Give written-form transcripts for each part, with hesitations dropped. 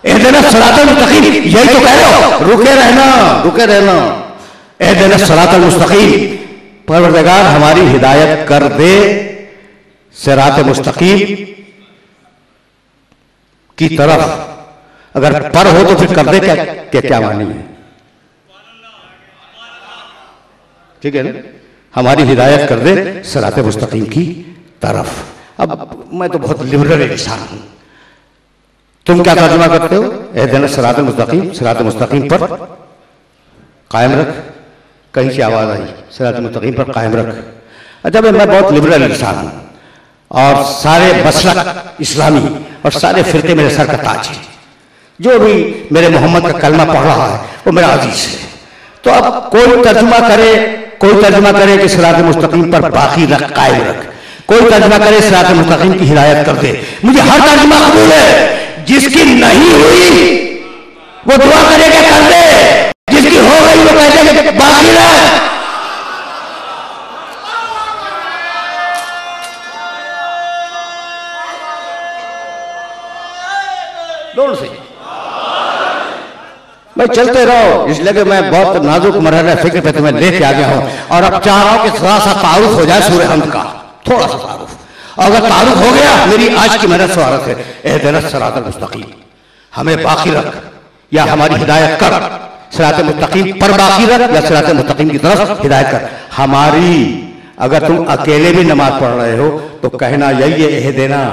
اہدنا الصراط المستقیم، یہی تو کہہ رہے ہو، رکے رہنا اہدنا الصراط المستقیم، پروردگار ہماری ہدایت کر دے صراط مستقیم کی طرف. اگر پر ہو تو پھر کر دے کیا معنی ہے؟ ٹھیک ہے نا، ہماری ہدایت کر دے صراط مستقیم کی طرف. اب میں تو بہت لبرل انسان ہوں، تم کیا ترجمہ کرتے ہو؟ اہدنا الصراط المستقیم، صراط مستقیم پر قائم رکھ. کہیں سے آواز آئی صراط مستقیم پر قائم رکھ. اچھا میں بہت لبرل انسان ہوں اور سارے مسلک اسلامی اور سارے فرقے میرے سر کا تاج ہے. جو بھی میرے محمد کا کلمہ پڑھ رہا ہے وہ میرا عزیز ہے. تو اب کوئی ترجمہ کرے کہ صراط مستقیم پر باقی رکھ، قائم رکھ. کوئی ترجمہ کرے صراط مستقیم کی ہدایت کر دے. مجھے ہر ترجمہ قبول ہے. جس کی نہیں ہوئی وہ دعا کرے کہ کر دے، جس کی ہو گئی وہ کہتے کہ باقی رکھ. میں چلتے رہو، اس لیے کہ میں بہت نازک مرحلہ فکر پہ تمہیں لے کے آ گیا ہوں اور اب چاہ رہا ہوں کہ تھوڑا سا تعارف ہو جائے سورہ حمد کا، تھوڑا سا تعارف. اور اگر تعارف ہو گیا میری آج کی محنت سوارت ہے. اہدنا الصراط المستقیم، ہمیں باقی رکھ یا ہماری ہدایت کر. صراط مستقیم پر باقی رکھ یا صراط مستقیم کی طرف ہدایت کر. ہماری، اگر تم اکیلے بھی نماز پڑھ رہے ہو تو کہنا یہی ہے اہدنا،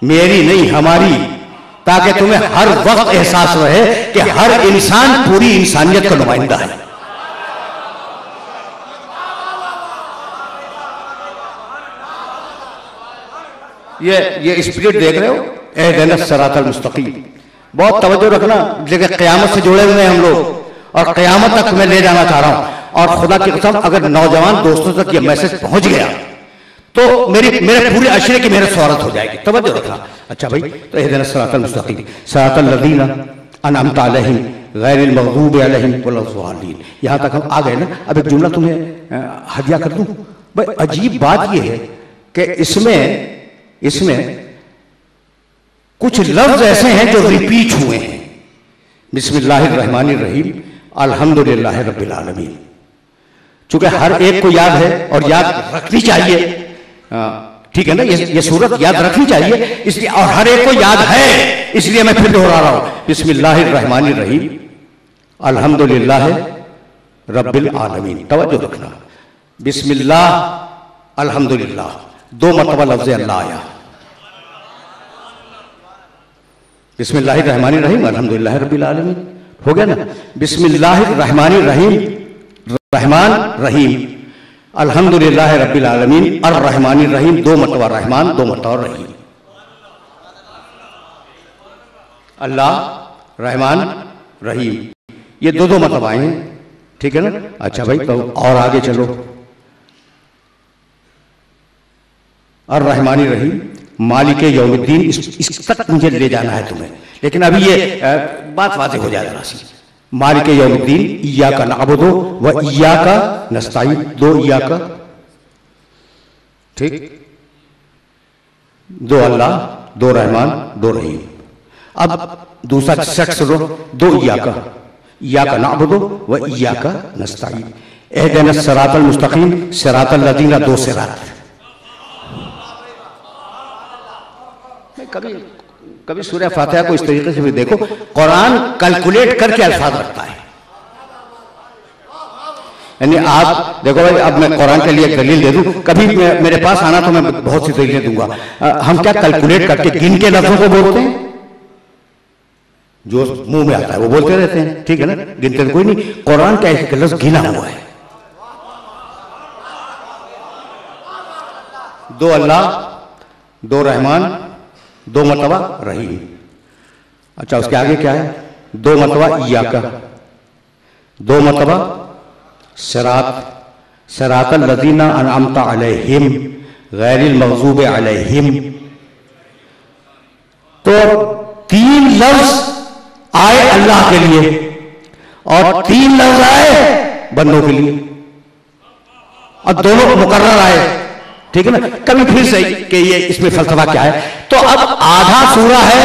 میری نہیں ہماری، تاکہ تمہیں ہر وقت احساس رہے کہ ہر انسان پوری انسانیت کا نمائندہ ہے. یہ اسپرٹ دیکھ رہے ہو، اہدنا الصراط المستقیم. بہت توجہ رکھنا، لیکن قیامت سے جڑے ہوئے ہیں ہم لوگ اور قیامت تک میں لے جانا چاہ رہا ہوں. اور خدا کی قسم اگر نوجوان دوستوں تک یہ میسج پہنچ گیا تو میرے پورے عشرے کی محنت سوارت ہو جائے گی. توجہ رکھنا. اچھا بھائی، تو اہدنا الصراط المستقیم صراط الذین انعمت علیہم غیر المغضوب علیہم ولا الضالین. یہاں تک ہم آ گئے نا. اب ایک جملہ تمہیں ہدیہ کر دوں. بھائی عجیب بات یہ ہے کہ اس میں کچھ لفظ ایسے ہیں جو ریپیٹ ہوئے ہیں. بسم اللہ الرحمن الرحیم، الحمدللہ رب العالمین. چونکہ ہر ایک کو یاد ہے اور یاد رکھنی چاہیے، ٹھیک ہے نا، یہ صورت یاد رکھنی چاہیے اس لیے، اور ہر ایک کو یاد ہے اس لیے میں پھر دہرا رہا ہوں. بسم اللہ الرحمن الرحیم الحمدللہ رب العالمین. توجہ رکھنا، بسم اللہ الحمدللہ، 2 مرتبہ لفظ اللہ آیا. بسم اللہ الرحمن الرحیم الحمدللہ رب العالمین ہو گیا نا. بسم اللہ الرحمن الرحیم، رحمان رحیم، الحمدللہ رب العالمین الرحمن الرحیم، 2 مرتبہ رحمان، 2 مرتبہ رحیم. اللہ رحمان رحیم یہ 2 مرتبہ آئے ہیں، ٹھیک ہے نا. اچھا بھائی، تو اور آگے چلو. الرحمن الرحیم مالک یوم الدین، اس تک مجھے لے جانا ہے تمہیں، لیکن ابھی یہ بات واضح ہو جائے گا. مالک یوم الدین ایاک نعبد و ایاک نستعین، 2 ایاک، ٹھیک، 2 اللہ، 2 رحمان، 2 رحیم. اب دوسرا سیٹ سنو، 2 ایاک نعبد و ایاک نستعین. اہدنا الصراط المستقیم صراط الذین، 2 صراط. کبھی سورہ فاتحہ کو اس طریقے سے بھی دیکھو، قرآن کیلکولیٹ کر کے الفاظ رکھتا ہے. یعنی آپ دیکھو بھائی، اب میں قرآن کے لیے ایک دلیل دے دوں، کبھی میرے پاس آنا تو میں بہت سی دلیلیں دوں گا. ہم کیا کیلکولیٹ کر کے گن کے لفظوں کو بولتے ہیں؟ جو منہ میں آتا ہے وہ بولتے رہتے ہیں، ٹھیک ہے نا، گنتے کوئی نہیں. قرآن کا ایک لفظ گنا ہوا ہے. 2 اللہ، 2 رحمان، 2 مرتبہ رحیم. اچھا اس کے آگے کیا ہے؟ 2 مرتبہ ایاک، 2 مرتبہ صراط الذین انعمت علیہم غیر المغضوب علیہم. تو 3 لفظ آئے اللہ کے لیے اور 3 لفظ آئے بندوں کے لیے، اور دونوں مقرر آئے، ٹھیک ہے نا. کبھی پھر سے کہ یہ اس میں فلسفہ کیا ہے. تو اب آدھا سورہ ہے